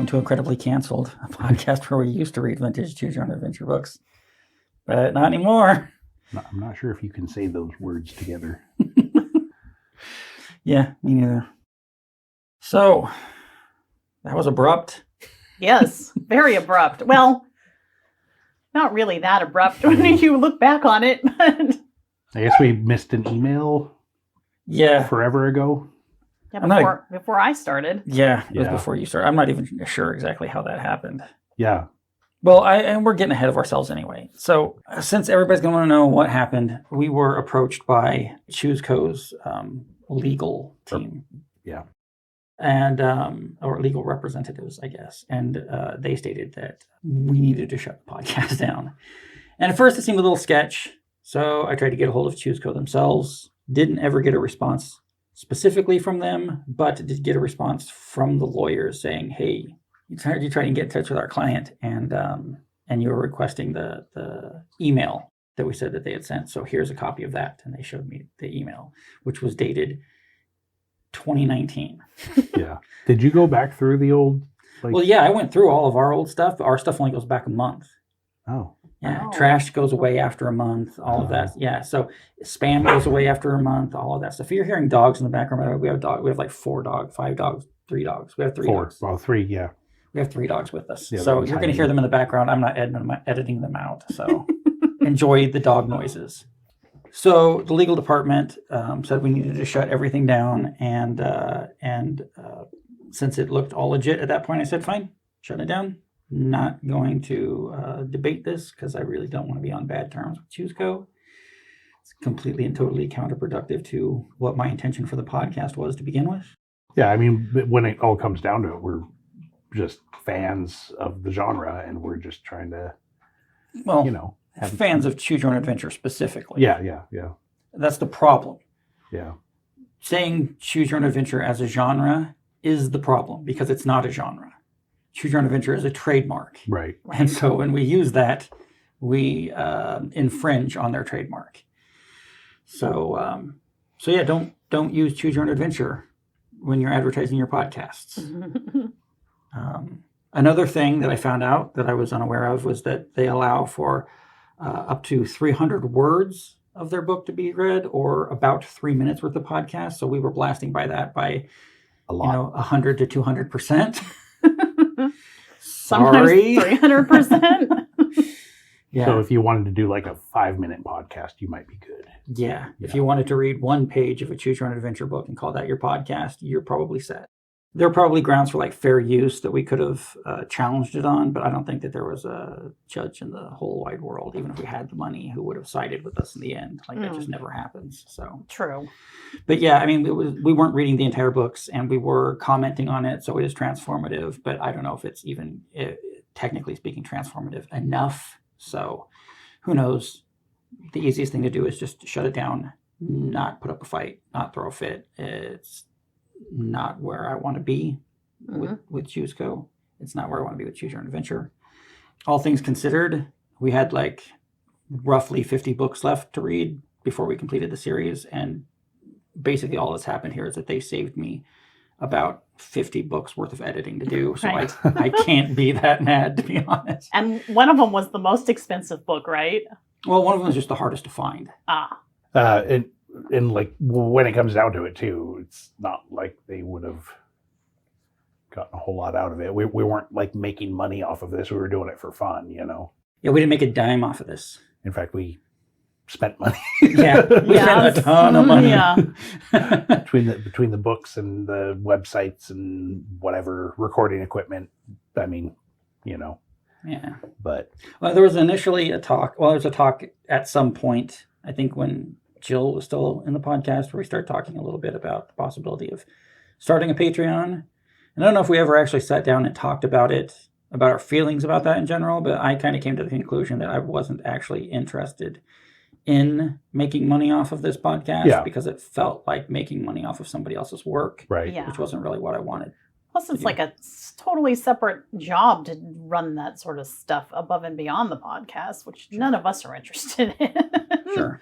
Welcome to Incredibly Canceled, a podcast where we used to read vintage Choose Your Own Adventure books, but not anymore. I'm not sure if you can say those words together. Yeah, me neither. So, that was abrupt. Yes, very abrupt. Well, not really that abrupt when you look back on it. But I guess we missed an email forever ago. Yeah, before I started. Yeah, it was before you started. I'm not even sure exactly how that happened. Yeah. Well, and we're getting ahead of ourselves anyway. So, since everybody's going to want to know what happened, we were approached by CHOOSECO's legal team. Yeah. And, or legal representatives, I guess. And they stated that we needed to shut the podcast down. And at first it seemed a little sketch. So I tried to get a hold of CHOOSECO themselves. Didn't ever get a response specifically from them, but did get a response from the lawyers saying, hey, you tried to get in touch with our client and you were requesting the email that we said that they had sent. So here's a copy of that. And they showed me the email, which was dated 2019. Yeah. Did you go back through the old? Well, yeah, I went through all of our old stuff. Our stuff only goes back a month. Oh. Yeah, trash goes away after a month, all of that. Yeah, so spam goes away after a month, all of that stuff. If you're hearing dogs in the background, we have like 4 dogs, 5 dogs, 3 dogs. We have 3 dogs. Well, 3, yeah. We have 3 dogs with us. Yeah, so you're going to hear them in the background. I'm not editing them out, so enjoy the dog noises. So the legal department said we needed to shut everything down, and since it looked all legit at that point, I said, fine, shut it down. Not going to debate this because I really don't want to be on bad terms with CHOOSECO. It's completely and totally counterproductive to what my intention for the podcast was to begin with. Yeah, I mean, when it all comes down to it, we're just fans of the genre, and we're just trying to, fans of Choose Your Own Adventure specifically. Yeah. That's the problem. Yeah. Saying Choose Your Own Adventure as a genre is the problem because it's not a genre. Choose Your Own Adventure is a trademark. Right. And so when we use that, we infringe on their trademark. So yeah, don't use Choose Your Own Adventure when you're advertising your podcasts. Another thing that I found out that I was unaware of was that they allow for up to 300 words of their book to be read, or about 3 minutes worth of podcast. So we were blasting by that by a lot, 100 to 200%. Sorry. 300%. Yeah. So if you wanted to do like a 5-minute podcast, you might be good. Yeah. If you wanted to read 1 page of a Choose Your Own Adventure book and call that your podcast, you're probably set. There are probably grounds for like fair use that we could have challenged it on, but I don't think that there was a judge in the whole wide world, even if we had the money, who would have sided with us in the end. Like that just never happens. So true. But yeah, I mean, we weren't reading the entire books, and we were commenting on it, so it is transformative. But I don't know if it's even technically speaking transformative enough. So who knows? The easiest thing to do is just shut it down, not put up a fight, not throw a fit. It's not where I want to be with CHOOSECO. It's not where I want to be with Choose Your Own Adventure. All things considered, we had like roughly 50 books left to read before we completed the series, and basically all that's happened here is that they saved me about 50 books worth of editing to do. So right. I can't be that mad, to be honest. And one of them was the most expensive book, right? Well, one of them was just the hardest to find. And like when it comes down to it too, it's not like they would have gotten a whole lot out of it. We weren't like making money off of this. We were doing it for fun, Yeah, we didn't make a dime off of this. In fact, we spent money. Yeah, we spent a ton of money. Yeah. between the books and the websites and whatever recording equipment. I mean, Yeah. But there was initially a talk. Well, there was a talk at some point, I think when Jill was still in the podcast, where we started talking a little bit about the possibility of starting a Patreon. And I don't know if we ever actually sat down and talked about it, about our feelings about that in general, but I kind of came to the conclusion that I wasn't actually interested in making money off of this podcast because it felt like making money off of somebody else's work, right? Yeah. Which wasn't really what I wanted. Plus, it's like a totally separate job to run that sort of stuff above and beyond the podcast, which none of us are interested in. Sure.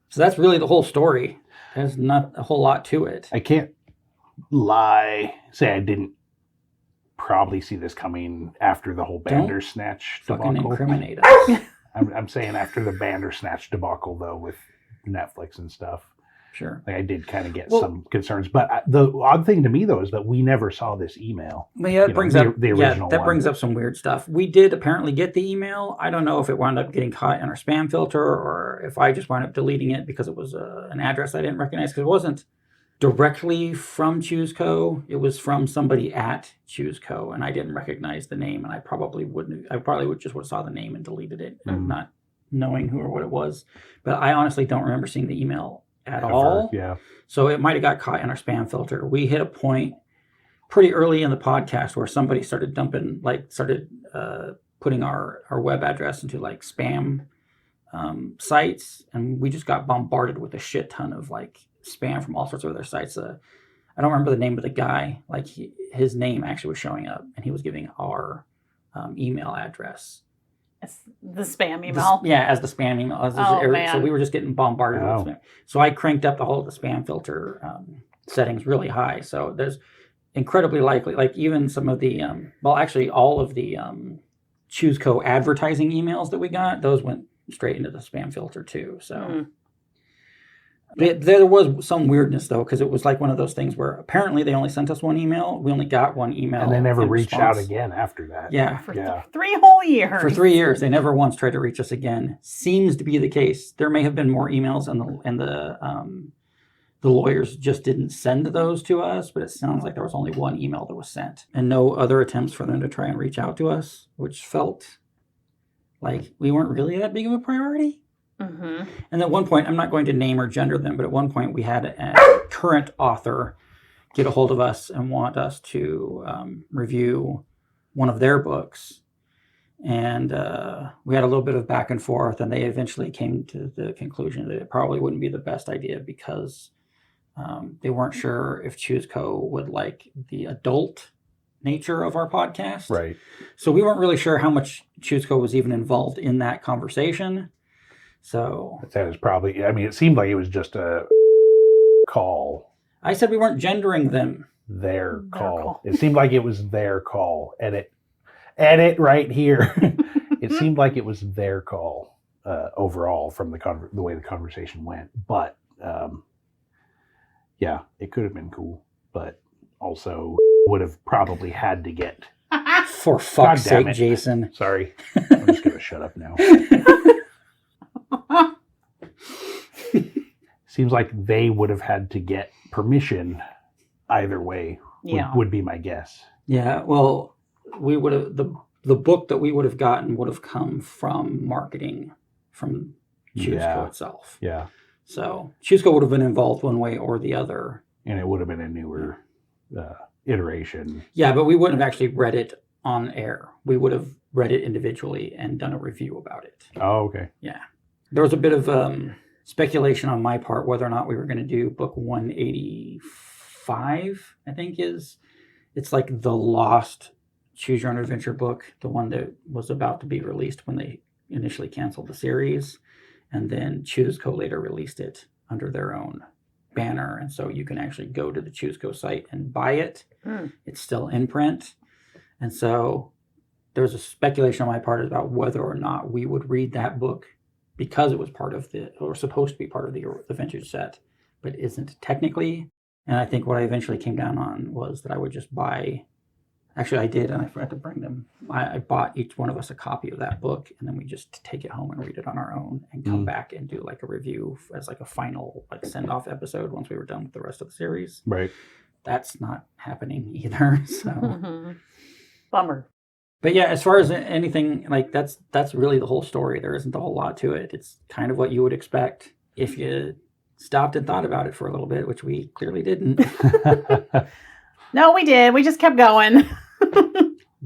So that's really the whole story. There's not a whole lot to it. I can't say I didn't probably see this coming after the whole Bandersnatch Fucking debacle. incriminate us. I'm saying after the Bandersnatch debacle, though, with Netflix and stuff. Sure. Like I did kind of get some concerns, but the odd thing to me though is that we never saw this email. But yeah, it brings up the original that one. brings up some weird stuff. We did apparently get the email. I don't know if it wound up getting caught in our spam filter or if I just wound up deleting it because it was an address I didn't recognize because it wasn't directly from CYOA. It was from somebody at CYOA, and I didn't recognize the name, and I probably wouldn't. I probably would have saw the name and deleted it, not knowing who or what it was. But I honestly don't remember seeing the email at all. Yeah. So it might have got caught in our spam filter. We hit a point pretty early in the podcast where somebody started putting our web address into like spam sites, and we just got bombarded with a shit ton of like spam from all sorts of other sites. I don't remember the name of the guy. Like his name actually was showing up, and he was giving our email address. It's the spam email. As the spam email. Man. So we were just getting bombarded with spam. So I cranked up the whole of the spam filter settings really high. So there's incredibly likely, like even some of the, all of the CYOA advertising emails that we got, those went straight into the spam filter too. So there was some weirdness though, because it was like one of those things where apparently they only sent us one email. We only got one email. And they never reached out response. again after that. Yeah. For 3 whole years. For 3 years, they never once tried to reach us again. Seems to be the case. There may have been more emails, and the lawyers just didn't send those to us. But it sounds like there was only one email that was sent, and no other attempts for them to try and reach out to us, which felt like we weren't really that big of a priority. Mm-hmm. And at one point, I'm not going to name or gender them, but at one point we had a current author get a hold of us and want us to review one of their books. And we had a little bit of back and forth, and they eventually came to the conclusion that it probably wouldn't be the best idea because they weren't sure if CYOA would like the adult nature of our podcast. Right. So we weren't really sure how much CYOA was even involved in that conversation. So that was probably, I mean, it seemed like it was just a call. I said we weren't gendering them. Their call. It seemed like it was their call. Edit right here. It seemed like it was their call overall from the way the conversation went. But yeah, it could have been cool, but also would have probably had to get. For fuck's sake, Jason. Sorry, I'm just gonna shut up now. Seems like they would have had to get permission either way. Would be my guess. Yeah, well, we would have the book that we would have gotten would have come from marketing from CYOA itself. Yeah. So CYOA would have been involved one way or the other. And it would have been a newer iteration. Yeah, but we wouldn't have actually read it on air. We would have read it individually and done a review about it. Oh, okay. Yeah. There was a bit of speculation on my part whether or not we were going to do book 185, I think it's like the lost Choose Your Own Adventure book, the one that was about to be released when they initially canceled the series. And then CYOA later released it under their own banner. And so you can actually go to the CYOA site and buy it. It's still in print. And so there was a speculation on my part about whether or not we would read that book because it was part of or supposed to be part of the vintage set, but isn't technically. And I think what I eventually came down on was that I would just buy. Actually, I did, and I forgot to bring them. I bought each one of us a copy of that book, and then we just take it home and read it on our own and come back and do like a review as like a final like send-off episode once we were done with the rest of the series. Right. That's not happening either. So Bummer. But yeah, as far as anything, like that's really the whole story. There isn't a whole lot to it. It's kind of what you would expect if you stopped and thought about it for a little bit, which we clearly didn't. No, we did. We just kept going.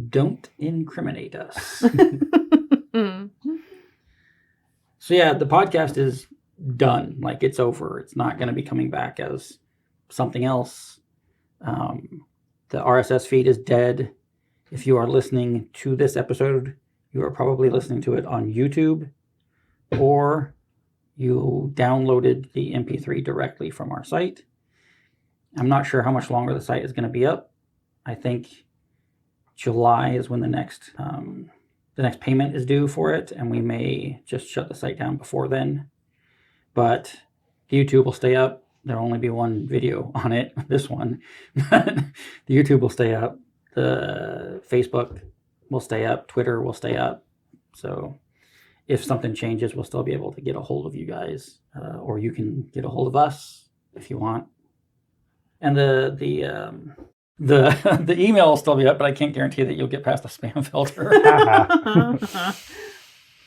Don't incriminate us. So yeah, the podcast is done. Like it's over. It's not going to be coming back as something else. The RSS feed is dead. If you are listening to this episode, you are probably listening to it on YouTube, or you downloaded the MP3 directly from our site. I'm not sure how much longer the site is going to be up. I think July is when the next payment is due for it, and we may just shut the site down before then. But YouTube will stay up. There'll only be one video on it, this one, but the YouTube will stay up. The Facebook will stay up. Twitter will stay up. So if something changes, we'll still be able to get a hold of you guys, or you can get a hold of us if you want. And the email will still be up, but I can't guarantee that you'll get past the spam filter.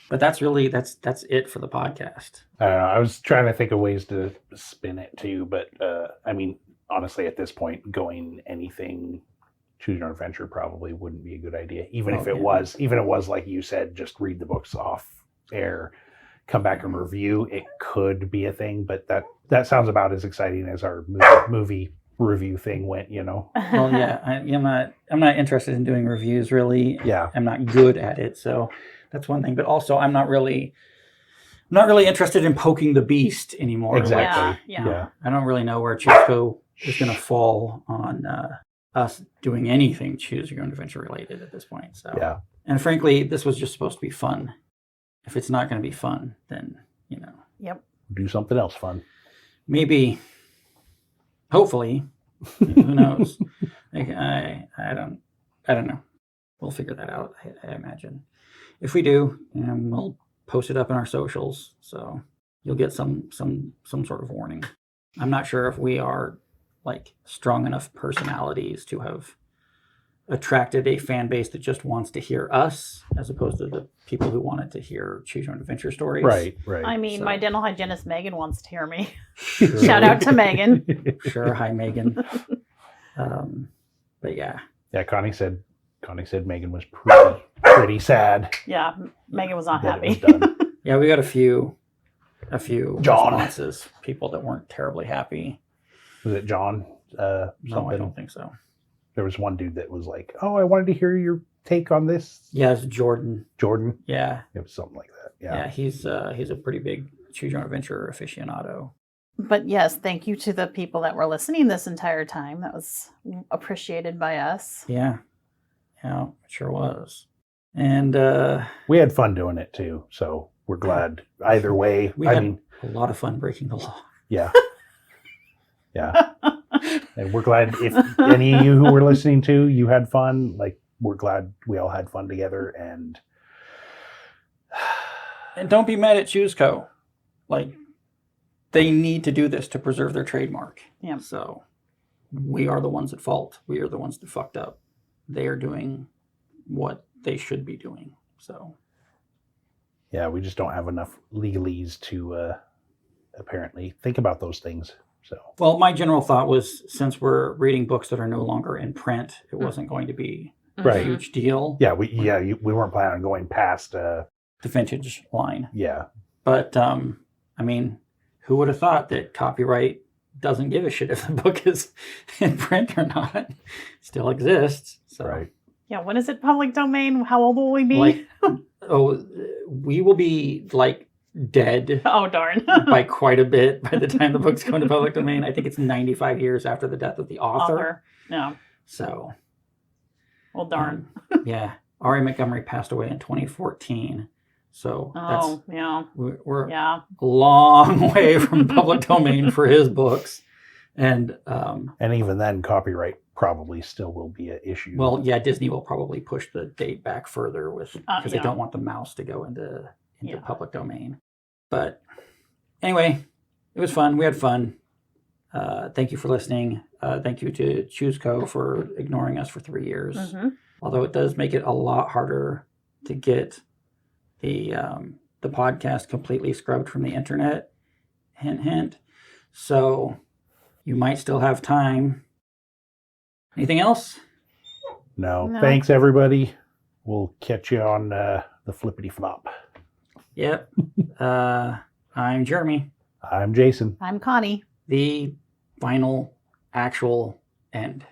But that's it for the podcast. I don't know. I was trying to think of ways to spin it too, but I mean, honestly, at this point, going anything choose your own adventure probably wouldn't be a good idea. Even if it was like you said, just read the books off air, come back and review. It could be a thing, but that sounds about as exciting as our movie review thing went. Well, yeah, I'm not interested in doing reviews really. Yeah, I'm not good at it, so. That's one thing, but also I'm not really interested in poking the beast anymore. Exactly. Yeah. I don't really know where Chusco is going to fall on us doing anything choose your own adventure related at this point. So yeah. And frankly, this was just supposed to be fun. If it's not going to be fun, then Yep. Do something else fun. Maybe. Hopefully, who knows? I don't know. We'll figure that out. I imagine. If we do, we'll post it up in our socials, so you'll get some sort of warning. I'm not sure if we are like strong enough personalities to have attracted a fan base that just wants to hear us, as opposed to the people who wanted to hear choose your own adventure stories. Right. I mean, my dental hygienist Megan wants to hear me. Sure. Shout out to Megan. Sure, hi Megan. But yeah. Yeah, Connie said Megan was pretty sad. Yeah, Megan was not that happy. it was done. Yeah, we got a few John. responses, people that weren't terribly happy. Was it John? No, I Something? don't think so. There was one dude that was like, "Oh, I wanted to hear your take on this." Yeah, it's Jordan. Jordan. Yeah, It was something like that. yeah, Yeah. he's a pretty big choose your own adventure aficionado. But yes, thank you to the people that were listening this entire time. That was appreciated by us. Yeah, it sure was. And We had fun doing it too, so we're glad. Either way, we I had mean, a lot of fun breaking the law. yeah, yeah. And we're glad if any of you who were listening to you had fun. Like, we're glad we all had fun together. And don't be mad at Chusco. Like, they need to do this to preserve their trademark. Yeah. So we are the ones at fault. We are the ones that fucked up. They are doing what they should be doing. So yeah, we just don't have enough legalese to apparently think about those things. So well, my general thought was, since we're reading books that are no longer in print, it wasn't going to be Right. a huge deal. yeah, we weren't planning on going past. The vintage line. Yeah, But I mean, who would have thought that copyright doesn't give a shit if the book is in print or not? It still exists. So right. Yeah, when is it public domain? How old will we be? like, we will be like dead Oh, darn. by quite a bit by the time the book's going to public domain. I think it's 95 years after the death of the author. No. So, Well, darn. yeah. R.A. Montgomery passed away in 2014. So Oh, yeah. we're Yeah. a long way from public domain for his books. And, And even then, copyright probably still will be an issue. well, yeah, Disney will probably push the date back further with because yeah. they don't want the mouse to go into Yeah. public domain. But anyway, it was fun. We had fun. Thank you for listening. Thank you to Chusco for ignoring us for 3 years. Mm-hmm. Although it does make it a lot harder to get the podcast completely scrubbed from the internet. Hint, hint. So you might still have time. Anything else? No. Thanks, everybody. We'll catch you on the flippity flop. Yep. I'm Jeromy. I'm Jason. I'm Connie. The final actual end.